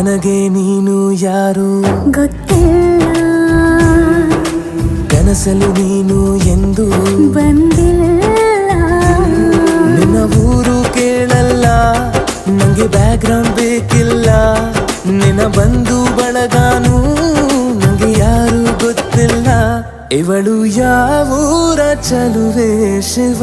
ನನಗೆ ನೀನು ಯಾರು ಗೊತ್ತಿಲ್ಲ, ಕನಸಲು ನೀನು ಎಂದು ಬಂದಿಲ್ಲ. ನಿನ್ನ ಊರು ಕೇಳಲ್ಲ, ನಂಗೆ ಬ್ಯಾಕ್ಗ್ರೌಂಡ್ ಬೇಕಿಲ್ಲ. ನಿನ್ನ ಬಂಧು ಬಳಗಾನು ನಂಗೆ ಯಾರು ಗೊತ್ತಿಲ್ಲ. ಇವಳು ಯಾವೂರ ಚಲುವೆ ಶಿವ.